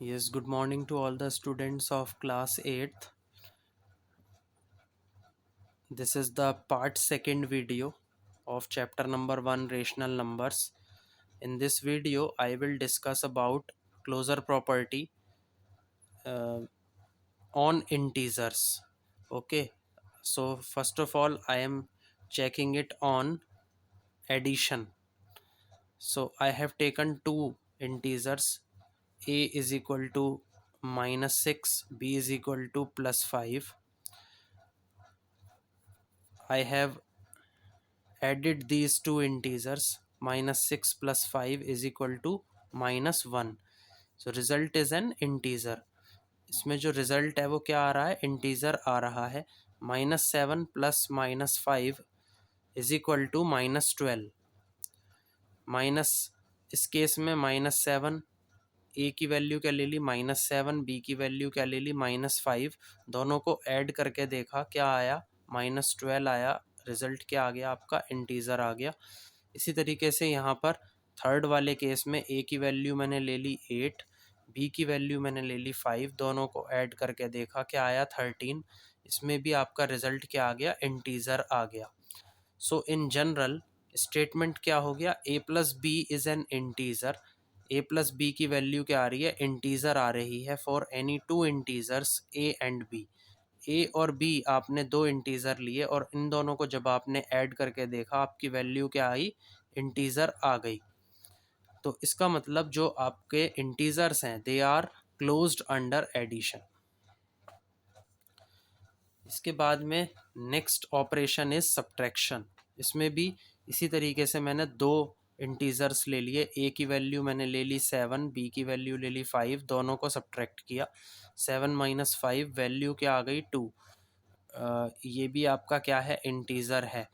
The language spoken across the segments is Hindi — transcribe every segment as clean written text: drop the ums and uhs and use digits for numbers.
Yes, good morning to all the students of class 8th. This is the part second video of chapter number 1 rational numbers. In this video, I will discuss about closure property uh, on integers. Okay, so first of all, I am checking it on addition. So I have taken two integers. A is equal to -6, B is equal to +5. I have added these two integers. -6 plus 5 is equal to -1. So result is an integer. इसमें जो रिजल्ट है वो क्या आ रहा है, इंटीजर आ रहा है. -7 plus -5 is equal to -12. Minus इस केस में -7, ए की वैल्यू क्या ले ली -7, बी की वैल्यू क्या ले ली -5. दोनों को ऐड करके देखा, क्या आया, -12 आया. रिजल्ट क्या आ गया आपका, इंटीजर आ गया. इसी तरीके से यहाँ पर थर्ड वाले केस में ए की वैल्यू मैंने ले ली 8, बी की वैल्यू मैंने ले ली 5. दोनों को ऐड करके देखा, क्या आया 13. इसमें भी आपका रिजल्ट क्या आ गया, इंटीजर आ गया. सो इन जनरल स्टेटमेंट क्या हो गया, A plus B is an integer. A plus B की वैल्यू क्या आ रही है, इंटीजर आ रही है for any two integers A and B. A और बी आपने दो इंटीजर लिए और इन दोनों को जब आपने ऐड करके देखा, आपकी वैल्यू क्या आई, इंटीजर आ गई. तो इसका मतलब जो आपके इंटीजर्स हैं they are closed under addition. इसके बाद में नेक्स्ट ऑपरेशन इज सब्ट्रैक्शन. इसमें भी इसी तरीके से मैंने दो इंटीजर्स ले लिए. ए की वैल्यू मैंने ले ली 7, बी की वैल्यू ले ली 5. दोनों को सब्ट्रैक्ट किया. 7 - 5 वैल्यू क्या आ गई 2. ये भी आपका क्या है, इंटीजर है.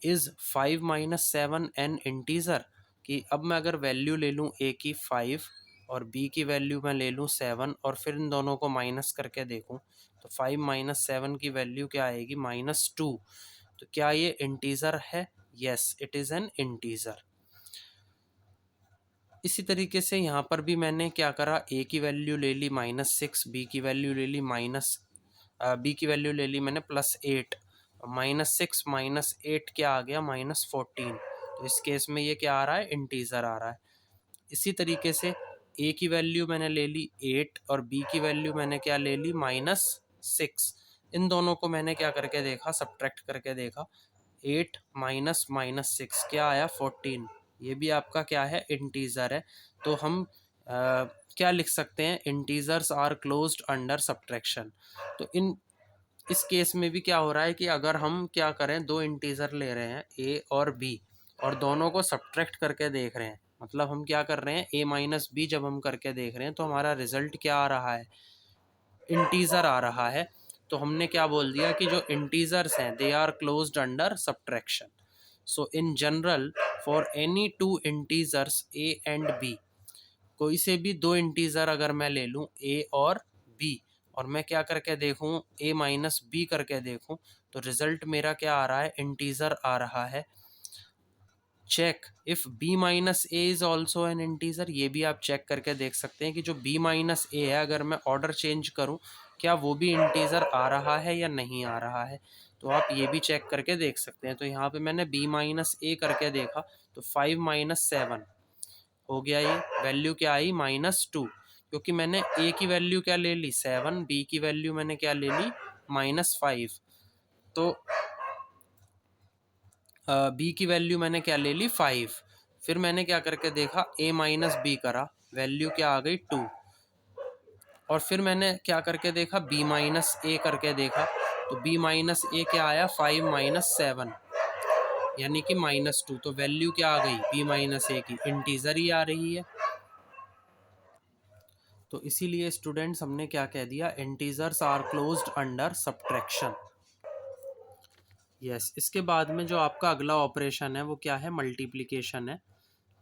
Is 5 - 7 N integer. कि अब मैं अगर वैल्यू ले लूँ ए की 5 और बी की वैल्यू मैं ले लूँ 7 और फिर इन दोनों को माइनस करके देखूँ, तो 5 - 7 की वैल्यू क्या आएगी, -2. तो क्या ये इंटीजर है, yes it is an integer. इसी तरीके से यहाँ पर भी मैंने क्या करा, ए की वैल्यू ले ली -6, बी की वैल्यू ले ली बी की वैल्यू ले ली मैंने +8. -6 - 8 क्या आ गया, -14. तो इस केस में ये क्या आ रहा है, इंटीजर आ रहा है. इसी तरीके से ए की वैल्यू मैंने ले ली 8 और बी की वैल्यू मैंने क्या ले ली -6. इन दोनों को मैंने क्या करके देखा, सब्ट्रैक्ट करके देखा. 8 माइनस -6 क्या आया, 14. ये भी आपका क्या है, इंटीजर है. तो हम क्या लिख सकते हैं, integers are closed under subtraction. तो इस केस में भी क्या हो रहा है कि अगर हम क्या करें, दो इंटीजर ले रहे हैं ए और बी और दोनों को सब्ट्रैक्ट करके देख रहे हैं, मतलब हम क्या कर रहे हैं, ए माइनस बी जब हम करके देख रहे हैं तो हमारा रिजल्ट क्या आ रहा है, इंटीजर आ रहा है. तो हमने क्या बोल दिया कि जो इंटीजर्स हैं they are closed under subtraction. So in general for any two integers A and B, कोई से भी दो इंटीजर अगर मैं ले लूँ ए और बी और मैं क्या करके देखूँ, ए माइनस बी करके देखूँ, तो रिजल्ट मेरा क्या आ रहा है, इंटीजर आ रहा है. Check if B minus A is also an integer. ये भी आप चेक करके देख सकते हैं कि जो बी माइनस ए है, अगर मैं ऑर्डर चेंज करूं, क्या वो भी इंटीजर आ रहा है या नहीं आ रहा है. तो आप ये भी चेक करके देख सकते हैं. तो यहाँ पे मैंने बी माइनस ए करके देखा, तो 5 - 7 हो गया. ये वैल्यू क्या आई, -2. क्योंकि मैंने ए की वैल्यू क्या ले ली 7, बी की वैल्यू मैंने क्या ले ली -5. तो बी की वैल्यू मैंने क्या ले ली 5. फिर मैंने क्या करके देखा, ए माइनस बी करा, वैल्यू क्या आ गई 2. और फिर मैंने क्या करके देखा, बी माइनस ए करके देखा, तो बी माइनस ए क्या आया, 5 - 7 यानी कि -2. तो वैल्यू क्या आ गई, बी माइनस ए की इंटीजर ही आ रही है. तो इसीलिए स्टूडेंट्स हमने क्या कह दिया, integers are closed under subtraction. Yes, इसके बाद में जो आपका अगला ऑपरेशन है वो क्या है, मल्टीप्लिकेशन है.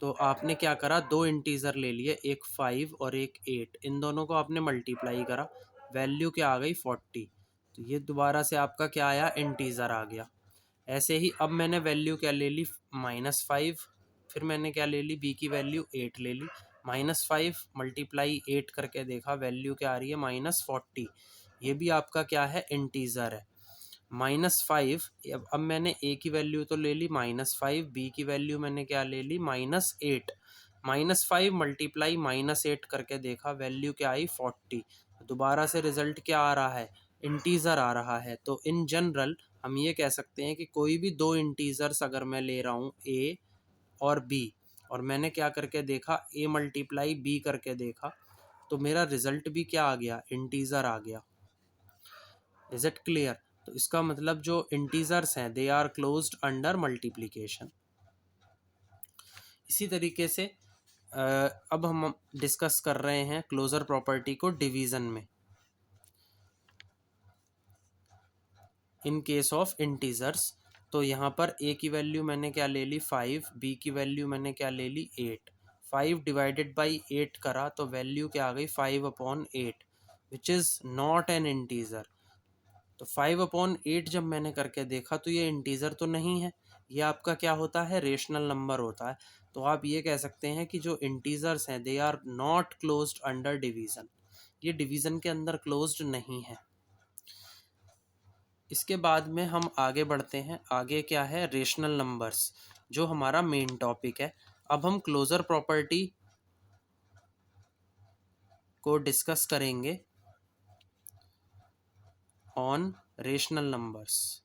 तो आपने क्या करा, दो इंटीजर ले लिए, एक 5 और एक 8. इन दोनों को आपने मल्टीप्लाई करा, वैल्यू क्या आ गई 40. तो ये दोबारा से आपका क्या आया, इंटीजर आ गया. ऐसे ही अब मैंने वैल्यू क्या ले ली -5. फिर मैंने क्या ले ली, बी की वैल्यू 8 ले ली. -5 मल्टीप्लाई 8 करके देखा, वैल्यू क्या आ रही है -40। ये भी आपका क्या है, इंटीज़र है। -5, अब मैंने ए की वैल्यू तो ले ली -5, बी की वैल्यू मैंने क्या ले ली -8। -5 मल्टीप्लाई -8 करके देखा, वैल्यू क्या आई 40। दोबारा से रिजल्ट क्या आ रहा है, इंटीज़र आ रहा है। तो इन जनरल हम ये कह सकते हैं कि कोई भी दो इंटीज़र्स अगर मैं ले रहा हूँ ए और बी, और मैंने क्या करके देखा, ए मल्टीप्लाई बी करके देखा, तो मेरा रिजल्ट भी क्या आ गया, इंटीज़र आ गया। Is it clear? तो इसका मतलब जो इंटीजर्स हैं they are closed under multiplication. इसी तरीके से अब हम डिस्कस कर रहे हैं क्लोजर प्रॉपर्टी को डिवीजन में। इन केस ऑफ इंटीजर्स, तो यहाँ पर ए की वैल्यू मैंने क्या ले ली 5, बी की वैल्यू मैंने क्या ले ली 8। 5 डिवाइडेड बाई 8 करा तो वैल्यू क्या आ गई 5/8, which is not an integer. तो 5/8 जब मैंने करके देखा तो ये इंटीज़र तो नहीं है, ये आपका क्या होता है, रेशनल नंबर होता है। तो आप ये कह सकते हैं कि जो इंटीज़र्स हैं they are not closed under division, ये डिवीज़न के अंदर क्लोज्ड नहीं है। इसके बाद में हम आगे बढ़ते हैं, आगे क्या है, रेशनल नंबर्स, जो हमारा मेन टॉपिक है। अब हम क्लोजर प्रॉपर्टी को डिस्कस करेंगे ऑन रेशनल नंबर्स।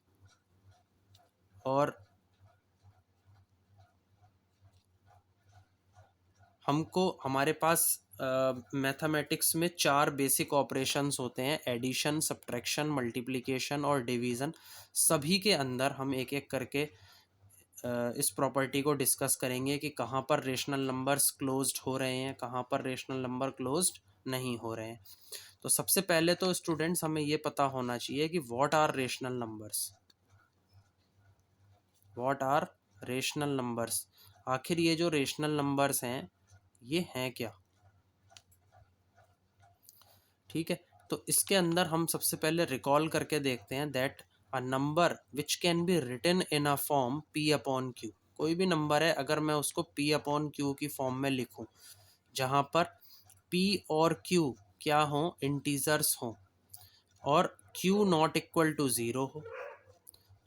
और हमको हमारे पास मैथमेटिक्स में 4 बेसिक ऑपरेशंस होते हैं, एडिशन, सब्ट्रैक्शन, मल्टीप्लिकेशन और डिवीज़न। सभी के अंदर हम एक एक करके इस प्रॉपर्टी को डिस्कस करेंगे कि कहाँ पर रेशनल नंबर्स क्लोज्ड हो रहे हैं, कहाँ पर रेशनल नंबर क्लोज्ड नहीं हो रहे हैं। तो सबसे पहले तो स्टूडेंट्स हमें ये पता होना चाहिए कि what are rational numbers, what are rational numbers. आखिर ये जो रेशनल नंबर्स हैं ये हैं क्या, ठीक है। तो इसके अंदर हम सबसे पहले रिकॉल करके देखते हैं that a number which can be written in a form p/q। कोई भी नंबर है अगर मैं उसको p/q की फॉर्म में लिखूं, जहां पर p और q क्या हो, इंटीजर्स हो, और q नॉट इक्वल टू 0 हो,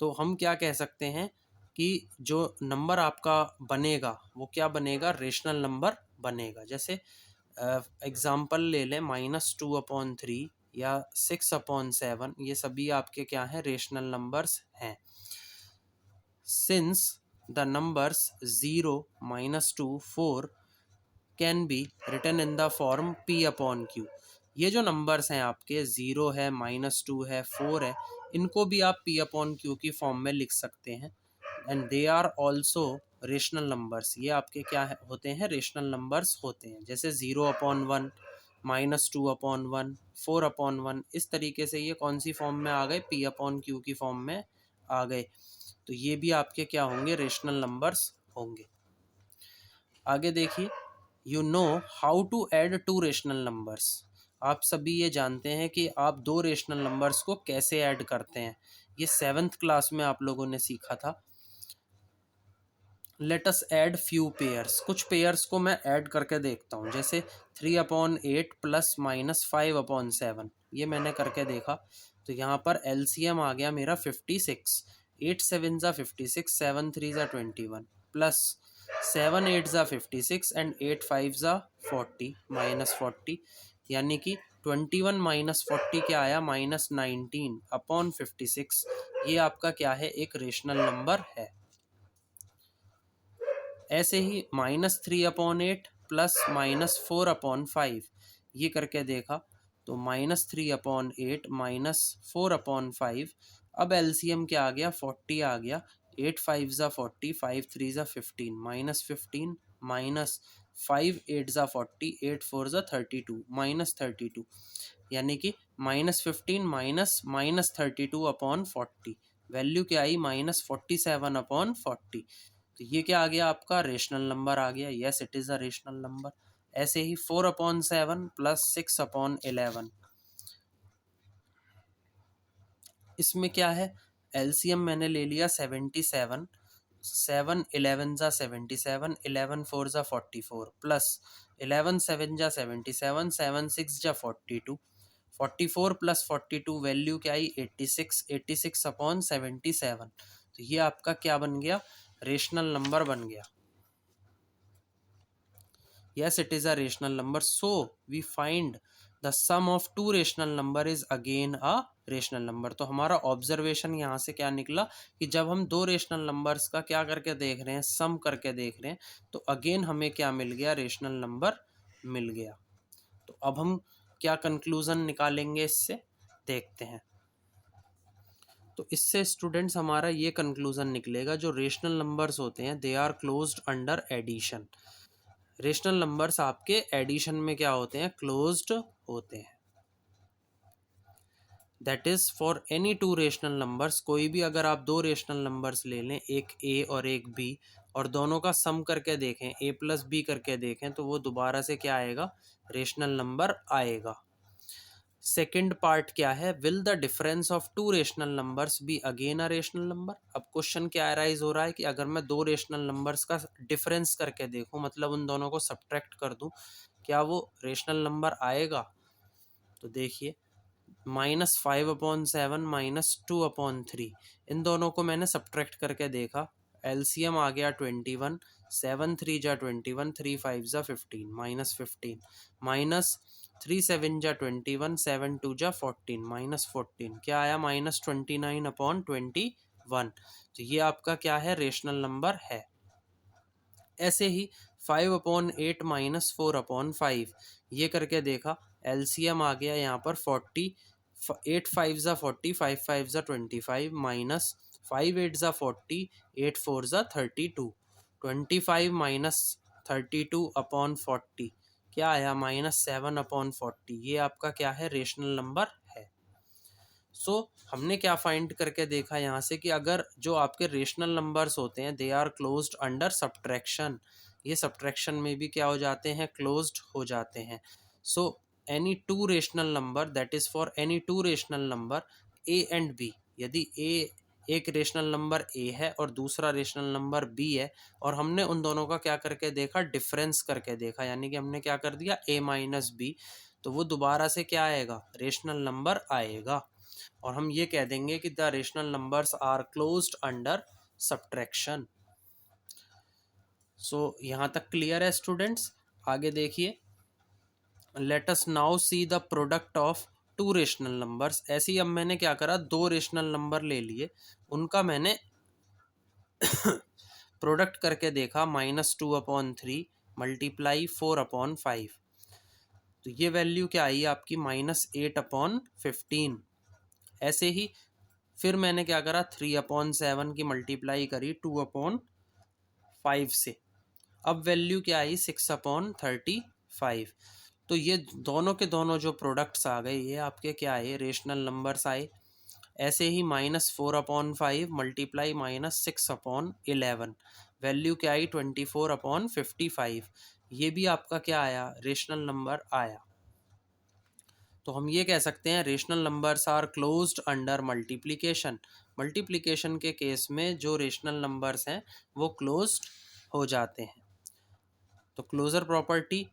तो हम क्या कह सकते हैं कि जो नंबर आपका बनेगा वो क्या बनेगा, रेशनल नंबर बनेगा। जैसे एग्जाम्पल ले लें -2/3 या 6/7, ये सभी आपके क्या हैं, रेशनल नंबर्स हैं। Since the numbers 0, -2, 4 can be written in the form p/q। ये जो नंबर्स हैं आपके 0 है, -2 है, 4 है, इनको भी आप p/q की फॉर्म में लिख सकते हैं। And they are also rational numbers, ये आपके क्या होते हैं, रेशनल नंबर्स होते हैं। जैसे 0/1, -2/1, 4/1, इस तरीके से ये कौन सी फॉर्म में आ गए, p/q की फॉर्म में आ गए। तो ये भी आपके क्या होंगे, रेशनल नंबर्स होंगे। आगे देखिए, you know how to add 2 rational numbers. आप सभी ये जानते हैं कि आप 2 रेशनल नंबर्स को कैसे ऐड करते हैं, ये 7th क्लास में आप लोगों ने सीखा था। Let us add few pairs, कुछ पेयर्स को मैं ऐड करके देखता हूँ। जैसे 3/8 प्लस माइनस 5/7, ये मैंने करके देखा। तो यहाँ पर एलसीएम आ गया मेरा 56। 8 7 ज़ा 56, 7 3 ज़ा 21, प्लस 7 8 ज़ा 56 एंड 8 5 ज़ा 40, -40, यानी कि 21 - 40 क्या आया, -19/56। ये आपका क्या है, एक रेशनल नंबर है। ऐसे ही -3/8 प्लस -4/5, ये करके देखा। तो -3/8 -4/5, अब एलसीएम क्या आ गया, 40 आ गया। 8 5 ज़ा 40, 5 3 ज़ा 15, -15, माइनस 5 8 ज़ा 40, 8 4 ज़ा 32, -32, यानी कि -15 -32/40, वैल्यू क्या आई, -47/40। तो ये क्या आ गया, आपका रेशनल नंबर आ गया। Yes, it is a rational number. ऐसे ही 4/7 प्लस 6/11, इसमें क्या है, एलसीएम मैंने ले लिया 77, 7 11 ज़ा 77, 11 4 ज़ा 44, प्लस 11 7 जा 77, 7 6 जा 42, 44 प्लस 42 वैल्यू क्या आई 86, 86 अपॉन 77। तो ये आपका क्या बन गया, रेशनल नंबर बन गया। Yes, it is a rational number. So we find the sum of two rational number is again a rational number. तो हमारा ऑब्जर्वेशन यहाँ से क्या निकला कि जब हम दो रेशनल नंबर्स का क्या करके देख रहे हैं, सम करके देख रहे हैं, तो अगेन हमें क्या मिल गया, रेशनल नंबर मिल गया। तो अब हम क्या कंक्लूजन निकालेंगे इससे, देखते हैं। तो इससे स्टूडेंट्स हमारा ये कंक्लूजन निकलेगा, जो रेशनल नंबर्स होते हैं they are closed under addition. Rational numbers आपके एडिशन में क्या होते हैं, क्लोज्ड होते हैं। That is for any two rational numbers, कोई भी अगर आप दो रेशनल नंबर्स ले लें, एक ए और एक बी, और दोनों का सम करके देखें, ए प्लस बी करके देखें, तो वो दोबारा से क्या आएगा, रेशनल नंबर आएगा। सेकेंड पार्ट क्या है, will the difference of two rational numbers be again a rational number. अब क्वेश्चन क्या अराइज हो रहा है कि अगर मैं दो रेशनल नंबर्स का डिफरेंस करके देखूं, मतलब उन दोनों को सब्ट्रैक्ट कर दूं, क्या वो रेशनल नंबर आएगा। तो देखिए, -5/7 -2/3, इन दोनों को मैंने सब्ट्रैक्ट करके देखा, एलसीएम आ गया 21, 7 3 जा 21, 3 5 जा 15, -15, माइनस 3 7 जा 21, 7 2 जा 14, -14, क्या आया, -29/21। तो ये आपका क्या है, रेशनल नंबर है। ऐसे ही 5/8 -4/5, ये करके देखा, एलसीएम आ गया यहाँ पर 40, 8 5 जा 40, 5 5 जा 25, माइनस 5 8 जा 40, 8 4 जा 32, 25 -32/40, क्या आया, -7/40। ये आपका क्या है, रेशनल नंबर है। सो हमने क्या फाइंड करके देखा यहाँ से कि अगर जो आपके रेशनल नंबर्स होते हैं they are closed under subtraction, ये सब्ट्रैक्शन में भी क्या हो जाते हैं, क्लोज्ड हो जाते हैं। So any two rational number, that is for any two rational number A and B, यदि ए, एक रेशनल नंबर ए है और दूसरा रेशनल नंबर बी है, और हमने उन दोनों का क्या करके देखा, डिफरेंस करके देखा, यानी कि हमने क्या कर दिया, ए माइनस बी, तो वो दोबारा से क्या आएगा, रेशनल नंबर आएगा। और हम ये कह देंगे कि the rational numbers are closed under subtraction. So यहाँ तक क्लियर है स्टूडेंट्स। आगे देखिए, let us now see the product of two rational numbers. ऐसे ही अब मैंने क्या करा, दो रेशनल नंबर ले लिए, उनका मैंने प्रोडक्ट करके देखा, -2/3 मल्टीप्लाई 4/5, तो ये वैल्यू क्या आई आपकी, -8/15। ऐसे ही फिर मैंने क्या करा, 3/7 की मल्टीप्लाई करी 2/5 से, अब वैल्यू क्या आई, 6/35। तो ये दोनों के दोनों जो प्रोडक्ट्स आ गए, ये आपके क्या आए, रेशनल नंबर्स आए। ऐसे ही -4/5 मल्टीप्लाई -6/11, वैल्यू क्या आई, 24/55, ये भी आपका क्या आया, रेशनल नंबर आया। तो हम ये कह सकते हैं, rational numbers are closed under multiplication. Multiplication के केस में जो रेशनल नंबर्स हैं वो क्लोज्ड हो जाते हैं। तो closure property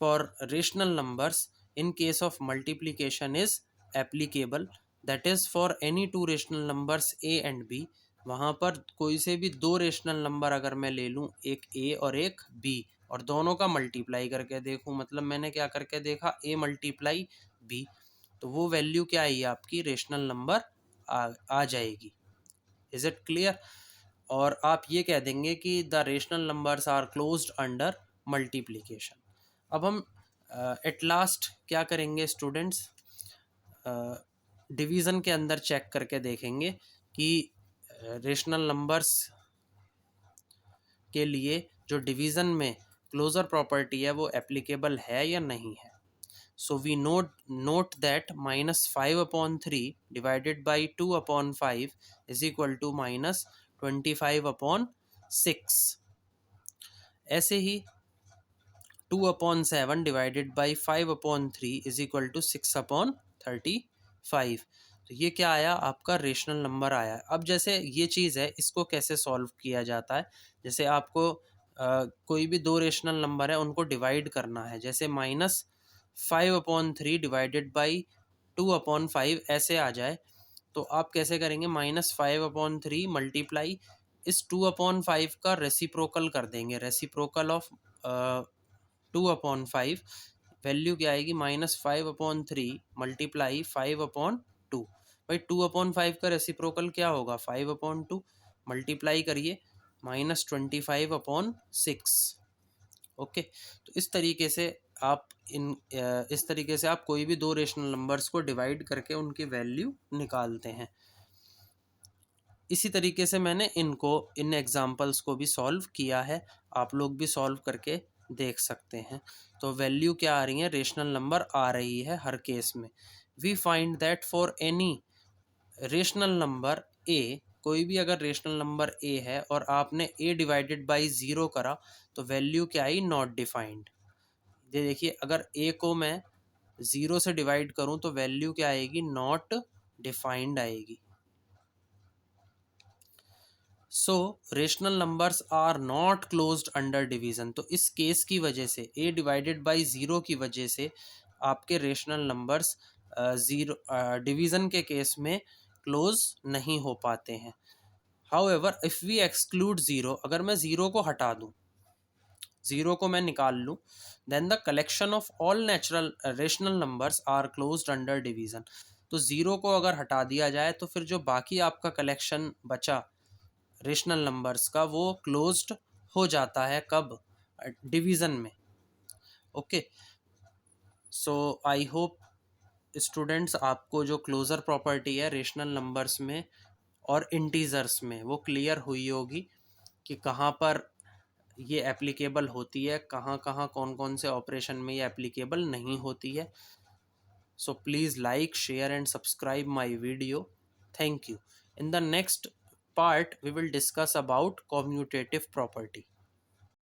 for rational numbers in case of multiplication is applicable, that is for any two rational numbers A and B. वहाँ पर कोई से भी दो रेशनल नंबर अगर मैं ले लूँ, एक ए और एक बी, और दोनों का मल्टीप्लाई करके देखूँ, मतलब मैंने क्या करके देखा, ए मल्टीप्लाई बी, तो वो वैल्यू क्या आई आपकी, रेशनल नंबर आ जाएगी। Is it clear. और आप ये कह देंगे कि the rational numbers are closed under multiplication. अब हम एट लास्ट क्या करेंगे स्टूडेंट्स, डिवीज़न के अंदर चेक करके देखेंगे कि रेशनल नंबर्स के लिए जो डिवीज़न में क्लोजर प्रॉपर्टी है वो एप्लीकेबल है या नहीं है। So we note that -5/3 divided by 2/5 is equal to -25/6। ऐसे ही 2/7 divided by 5/3 is equal to 6/35। तो ये क्या आया, आपका रेशनल नंबर आया। अब जैसे ये चीज़ है, इसको कैसे सॉल्व किया जाता है, जैसे आपको कोई भी दो रेशनल नंबर है उनको डिवाइड करना है, जैसे -5/3 डिवाइडेड बाई 2/5 ऐसे आ जाए, तो आप कैसे करेंगे, -5/3 मल्टीप्लाई इस 2/5 का रेसिप्रोकल कर देंगे, रेसिप्रोकल ऑफ 2/5 वैल्यू क्या आएगी, -5/3 मल्टीप्लाई 5/2। भाई 2/5 का रेसिप्रोकल क्या होगा, 5/2 मल्टीप्लाई करिए -25/6। ओके, तो इस तरीके से आप इस तरीके से आप कोई भी दो रेशनल नंबर्स को डिवाइड करके उनकी वैल्यू निकालते हैं। इसी तरीके से मैंने इन एग्जाम्पल्स को भी सॉल्व किया है, आप लोग भी सॉल्व करके देख सकते हैं। तो वैल्यू क्या आ रही है, रेशनल नंबर आ रही है हर केस में। We find that for any rational number A, कोई भी अगर रेशनल नंबर ए है और आपने ए डिवाइडेड बाई ज़ीरो करा तो वैल्यू क्या आई, नॉट डिफाइंड। ये देखिए, अगर ए को मैं ज़ीरो से डिवाइड करूं तो वैल्यू क्या आएगी, नॉट डिफाइंड आएगी। So rational numbers are not closed under division. तो इस केस की वजह से, ए डिवाइडेड बाई ज़ीरो की वजह से आपके रेशनल नंबर्स ज़ीरो डिवीज़न के केस में क्लोज नहीं हो पाते हैं। However if we exclude zero, अगर मैं ज़ीरो को हटा दूँ, ज़ीरो को मैं निकाल लूँ, then the collection of all natural rational numbers are closed under division. तो ज़ीरो को अगर हटा दिया जाए तो फिर जो बाकी आपका कलेक्शन बचा रेशनल नंबर्स का, वो क्लोज्ड हो जाता है, कब, डिवीज़न में। Okay, so I hope students आपको जो क्लोज़र प्रॉपर्टी है रेशनल नंबर्स में और इंटीजर्स में वो क्लियर हुई होगी कि कहाँ पर ये एप्लीकेबल होती है, कहाँ कहाँ कौन कौन से ऑपरेशन में ये एप्लीकेबल नहीं होती है। So please like, share and subscribe my video. Thank you. In the next part we will discuss about commutative property.